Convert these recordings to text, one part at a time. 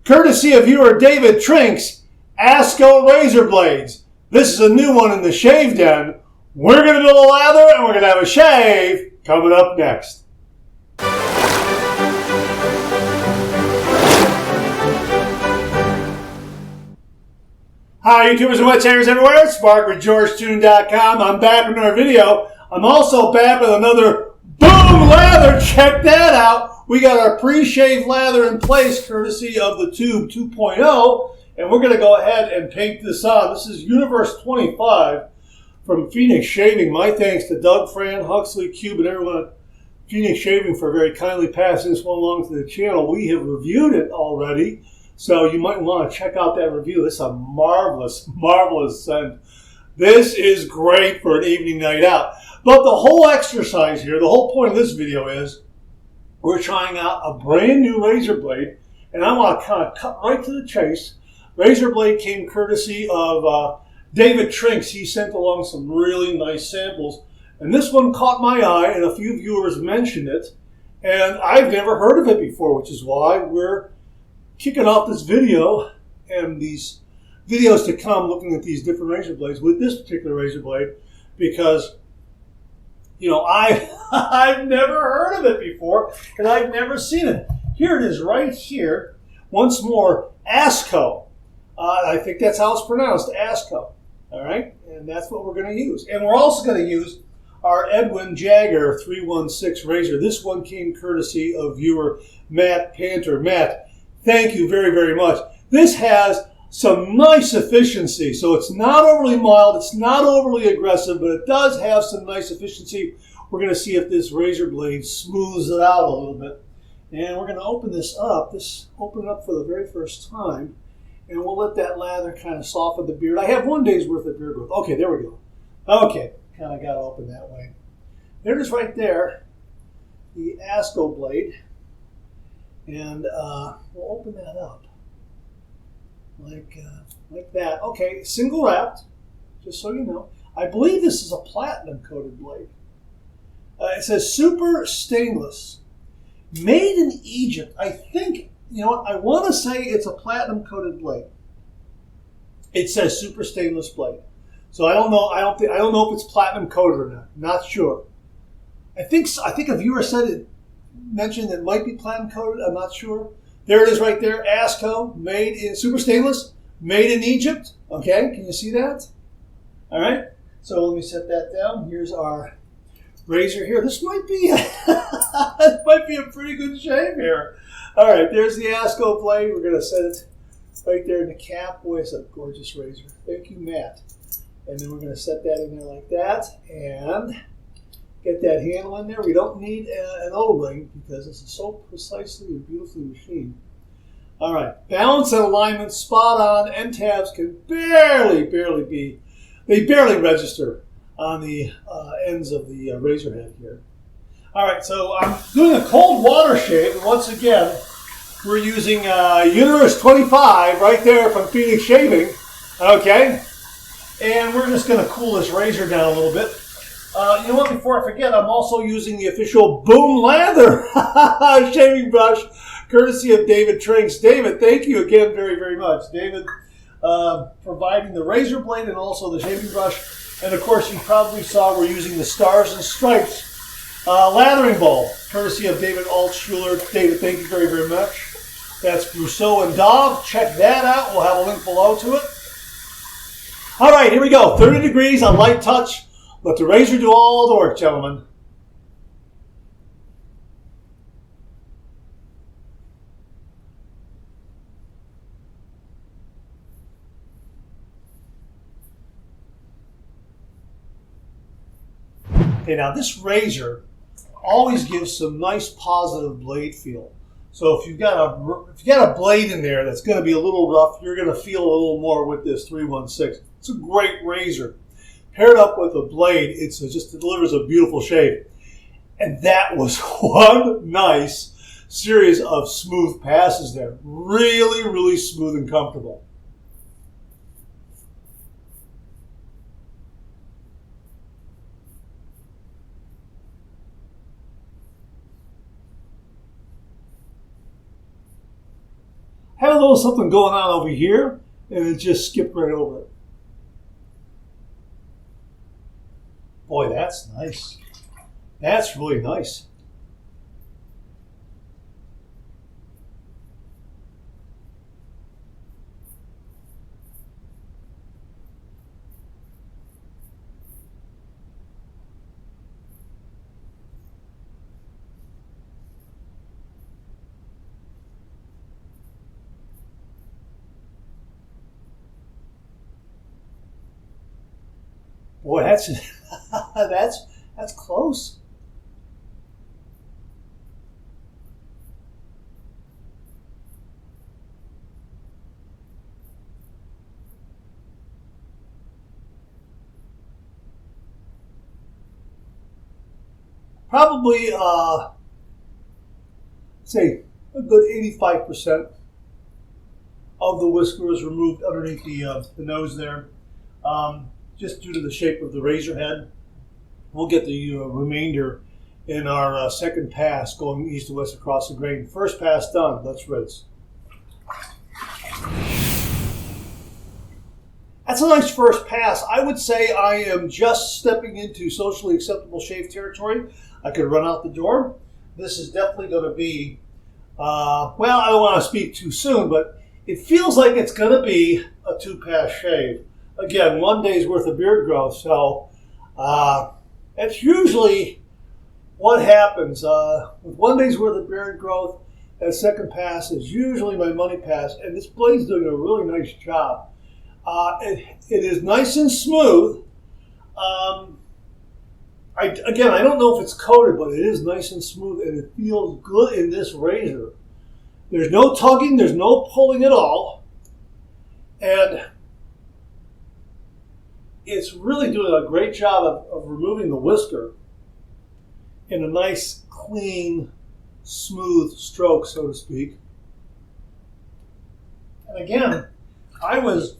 courtesy of viewer David Trink's Asco razor blades. This is a new one in the shave den. We're going to build a lather and we're going to have a shave coming up next. Hi YouTubers and wet shavers everywhere, it's Mark with GeorgeTune.com. I'm back with another video. I'm also back with another boom lather. Check that out. We got our pre-shave lather in place courtesy of the Tube 2.0, and we're going to go ahead and paint this on. This is Universe 25 from Phoenix Shaving. My thanks to Doug, Fran, Huxley, Cube, and everyone at Phoenix Shaving for very kindly passing this one along to the channel. We have reviewed it already, so you might want to check out that review. This is a marvelous, marvelous scent. This is great for an evening night out. But the whole exercise here, the whole point of this video is we're trying out a brand new razor blade, and I want to kind of cut right to the chase. Razor blade came courtesy of David Trinks. He sent along some really nice samples, and this one caught my eye, and a few viewers mentioned it, and I've never heard of it before, which is why we're kicking off this video and these videos to come looking at these different razor blades with this particular razor blade, because you know, I've never heard of it before, and I've never seen it. Here it is right here. Once more, Asco. I think that's how it's pronounced, Asco. All right? And that's what we're going to use. And we're also going to use our Edwin Jagger 316 razor. This one came courtesy of viewer Matt Panter. Matt, thank you very, very much. This has some nice efficiency. So it's not overly mild, it's not overly aggressive, but it does have some nice efficiency. We're going to see if this razor blade smooths it out a little bit. And we're going to open this up, open it up for the very first time, and we'll let that lather kind of soften the beard. I have 1 day's worth of beard growth. Okay, there we go. Okay, kind of got to open that way. There it is right there, the Asco blade. And we'll open that up. Like that. Okay, single wrapped, just so you know. I believe this is a platinum coated blade. It says super stainless, made in Egypt. I think, you know what, I want to say it's a platinum coated blade. It says super stainless blade. So I don't know, I don't know if it's platinum coated or not. Not sure. I think a viewer mentioned it might be platinum coated, I'm not sure. There it is right there, Asco, made in super stainless, made in Egypt. Okay, can you see that? All right, so let me set that down. Here's our razor here. This might be this might be a pretty good shave here. All right, there's the Asco blade. We're gonna set it right there in the cap. Boy, it's a gorgeous razor. Thank you, Matt. And then we're gonna set that in there like that, and get that handle in there. We don't need an O-ring because this is so precisely and beautifully machined. All right, balance and alignment spot on. End tabs can barely register on the ends of the razor head here. All right, so I'm doing a cold water shave, and once again, we're using Universe 25 right there from Phoenix Shaving. Okay, and we're just going to cool this razor down a little bit. You know what, before I forget, I'm also using the official Boom Lather shaving brush, courtesy of David Trinks. David, thank you again very, very much. David providing the razor blade and also the shaving brush. And of course, you probably saw we're using the Stars and Stripes lathering ball, courtesy of David Altschuler. David, thank you very, very much. That's Brousseau and Dove. Check that out. We'll have a link below to it. All right, here we go. 30 degrees on light touch. Let the razor do all the work, gentlemen. Okay, now this razor always gives some nice positive blade feel. So if you've got a blade in there that's going to be a little rough, you're going to feel a little more with this 316. It's a great razor. Paired up with a blade, it delivers a beautiful shave. And that was one nice series of smooth passes there. Really, really smooth and comfortable. Had a little something going on over here, and it just skipped right over it. Boy, that's nice. That's really nice. Boy, that's that's close. Probably, say a good 85% of the whisker is removed underneath the nose there, just due to the shape of the razor head. We'll get the remainder in our second pass going east to west across the grain. First pass done. Let's rinse. That's a nice first pass. I would say I am just stepping into socially acceptable shave territory. I could run out the door. This is definitely going to be, well, I don't want to speak too soon, but it feels like it's going to be a 2-pass shave. Again, 1 day's worth of beard growth, so that's usually what happens. With 1 day's worth of beard growth, that second pass is usually my money pass, and this blade's doing a really nice job. It is nice and smooth. Again, I don't know if it's coated, but it is nice and smooth, and it feels good in this razor. There's no tugging, there's no pulling at all, and it's really doing a great job of removing the whisker in a nice, clean, smooth stroke, so to speak. And again, I was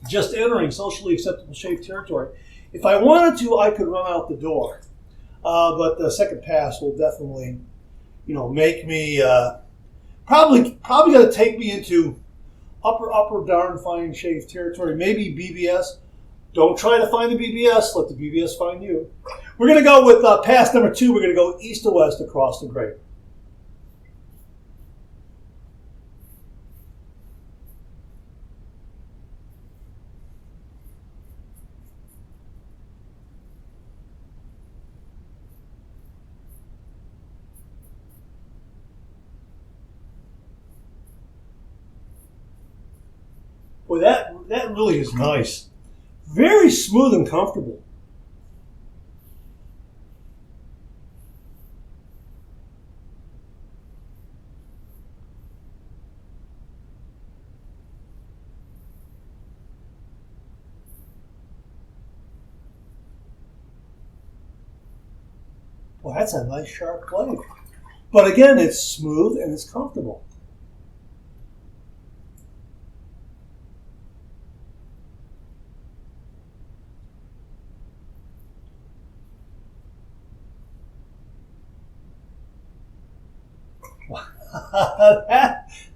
just entering socially acceptable shave territory. If I wanted to, I could run out the door. But the second pass will definitely, make me, probably going to take me into upper darn fine shave territory, maybe BBS. Don't try to find the BBS. Let the BBS find you. We're going to go with pass number 2. We're going to go east to west across the grain. Boy, that really is nice. Very smooth and comfortable. Well, that's a nice sharp blade. But again, it's smooth and it's comfortable.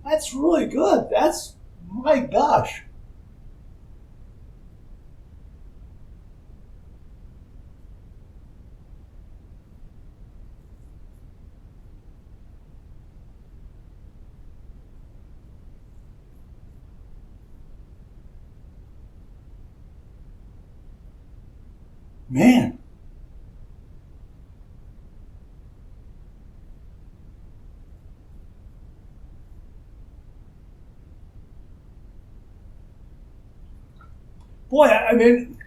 That's really good. That's, my gosh. Man. Boy, I mean,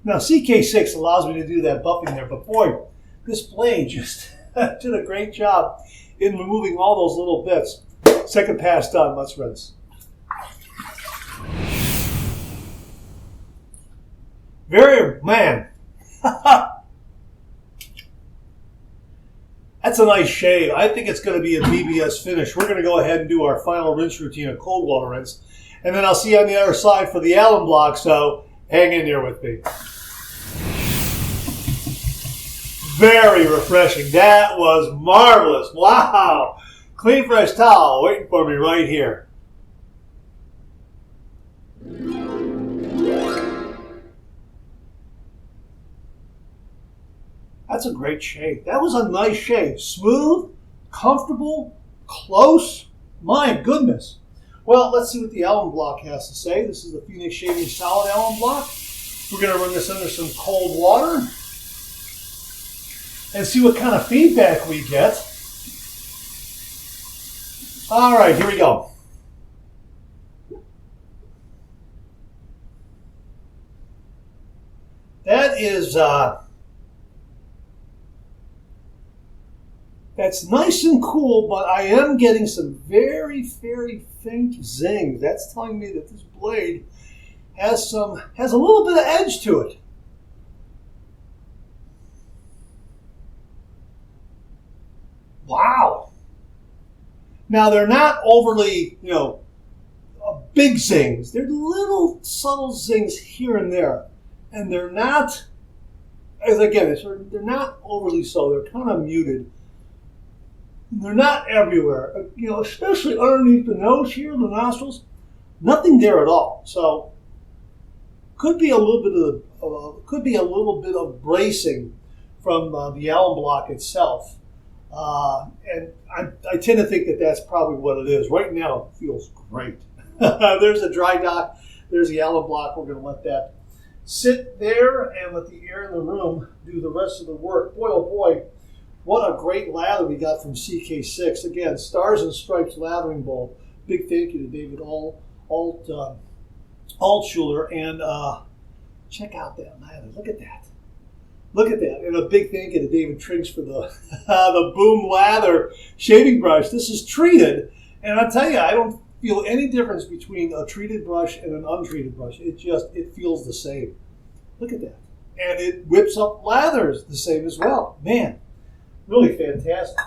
now CK6 allows me to do that buffing there, but boy, this blade just did a great job in removing all those little bits. Second pass done, let's rinse. Man, that's a nice shave. I think it's going to be a BBS finish. We're going to go ahead and do our final rinse routine, a cold water rinse. And then I'll see you on the other side for the alum block, so hang in there with me. Very refreshing. That was marvelous. Wow. Clean fresh towel waiting for me right here. That's a great shave. That was a nice shave. Smooth, comfortable, close. My goodness. Well, let's see what the alum block has to say. This is the Phoenix Shaving Solid alum block. We're going to run this under some cold water and see what kind of feedback we get. All right, here we go. That is, that's nice and cool, but I am getting some very, very faint zings. That's telling me that this blade has a little bit of edge to it. Wow. Now they're not overly, big zings. They're little subtle zings here and there. And they're not, they're not overly so. They're kind of muted. They're not everywhere. Especially underneath the nose here, the nostrils. Nothing there at all. So could be a little bit of bracing from the alum block itself. And I tend to think that that's probably what it is. Right now, it feels great. There's a dry dock. There's the alum block. We're going to let that sit there and let the air in the room do the rest of the work. Boy, oh boy, what a great lather we got from CK6. Again, Stars and Stripes lathering bowl. Big thank you to David Altschuler. And check out that lather. Look at that. Look at that. And a big thank you to David Trinks for the, the Boom Lather shaving brush. This is treated. And I'll tell you, I don't feel any difference between a treated brush and an untreated brush. It feels the same. Look at that. And it whips up lathers the same as well. Man, really fantastic.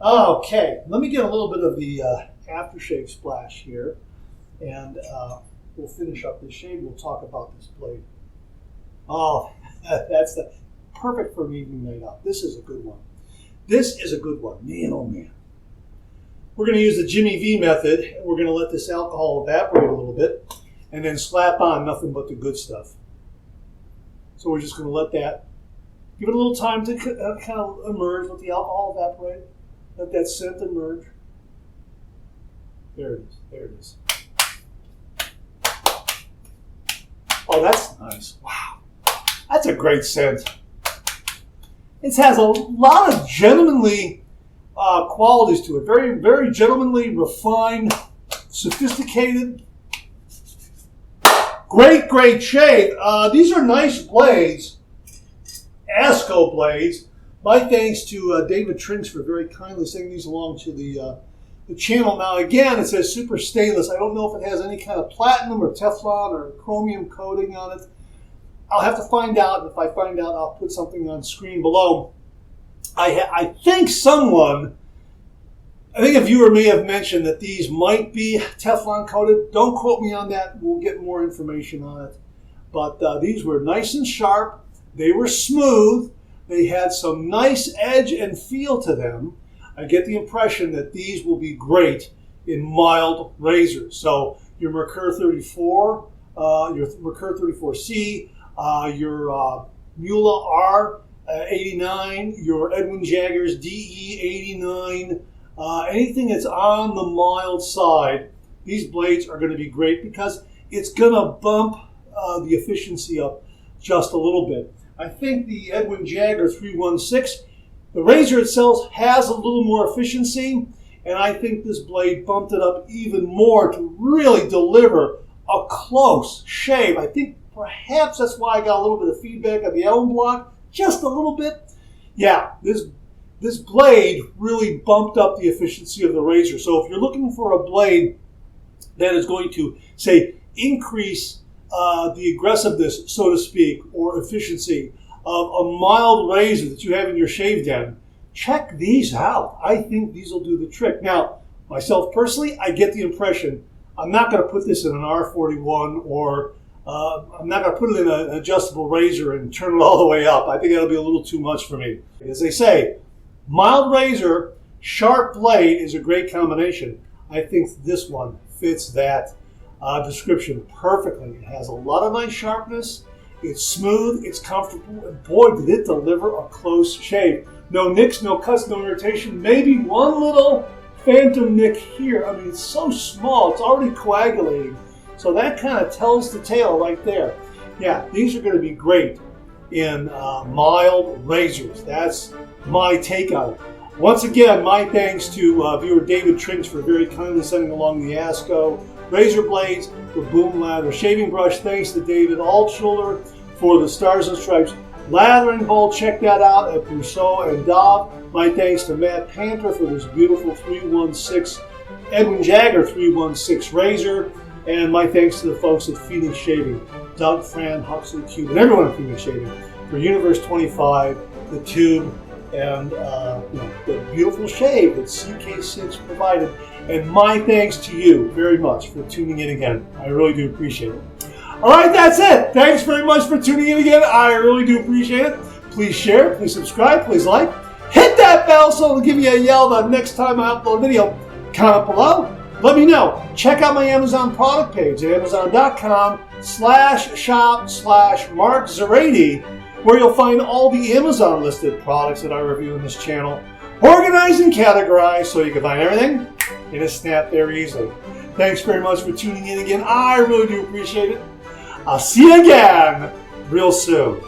Okay, let me get a little bit of the aftershave splash here. And we'll finish up this shave. We'll talk about this blade. Oh, that's perfect for an evening night out. This is a good one. This is a good one. Man, oh man. We're going to use the Jimmy V method, and we're going to let this alcohol evaporate a little bit, and then slap on nothing but the good stuff. So we're just going to let that, give it a little time to kind of emerge, let the alcohol evaporate, let that scent emerge. There it is, there it is. Oh, that's nice. Wow. That's a great scent. It has a lot of gentlemanly qualities to it. Very, very gentlemanly, refined, sophisticated. Great, great shave. These are nice blades. Asco blades. My thanks to David Trinks for very kindly sending these along to the channel. Now, again, it says super stainless. I don't know if it has any kind of platinum or Teflon or chromium coating on it. I'll have to find out. And if I find out, I'll put something on screen below. I think a viewer may have mentioned that these might be Teflon coated. Don't quote me on that. We'll get more information on it. But these were nice and sharp. They were smooth. They had some nice edge and feel to them. I get the impression that these will be great in mild razors. So your Mercur 34, your Mercur 34C, your Mula R 89, your Edwin Jaggers DE 89, anything that's on the mild side, these blades are going to be great because it's going to bump the efficiency up just a little bit. I think the Edwin Jagger 316, the razor itself has a little more efficiency, and I think this blade bumped it up even more to really deliver a close shave. I think perhaps that's why I got a little bit of feedback on the alum block, just a little bit. Yeah, this blade really bumped up the efficiency of the razor. So if you're looking for a blade that is going to, say, increase the aggressiveness, so to speak, or efficiency of a mild razor that you have in your shave den, check these out. I think these will do the trick. Now, myself personally, I get the impression I'm not going to put this in an R41 or I'm not going to put it in an adjustable razor and turn it all the way up. I think that'll be a little too much for me. As they say, mild razor sharp blade is a great combination. I think this one fits that description perfectly. It has a lot of nice sharpness. It's smooth, it's comfortable, and boy, did it deliver a close shave. No nicks, no cuts, no irritation. Maybe one little phantom nick here. I mean, it's so small, it's already coagulating. So that kind of tells the tale right there. Yeah, these are going to be great in mild razors. That's my take on it. Once again, my thanks to viewer David Trinks for very kindly sending along the Asco razor blades, the Boom Lather shaving brush. Thanks to David Altschuler for the Stars and Stripes lathering bowl. Check that out at Brousseau and Daub. My thanks to Matt Panther for this beautiful 316 Edwin Jagger 316 razor. And my thanks to the folks at Phoenix Shaving, Doug, Fran, Huxley, Cube, and everyone at Phoenix Shaving for Universe 25, the tube, and the beautiful shave that CK6 provided. And my thanks to you very much for tuning in again. I really do appreciate it. All right, that's it. Thanks very much for tuning in again. I really do appreciate it. Please share, please subscribe, please like. Hit that bell so it'll give you a yell the next time I upload a video. Comment below. Let me know. Check out my Amazon product page at amazon.com/shop/Mark Zerady, where you'll find all the Amazon listed products that I review in this channel, organized and categorized so you can find everything in a snap there easily. Thanks very much for tuning in again. I really do appreciate it. I'll see you again real soon.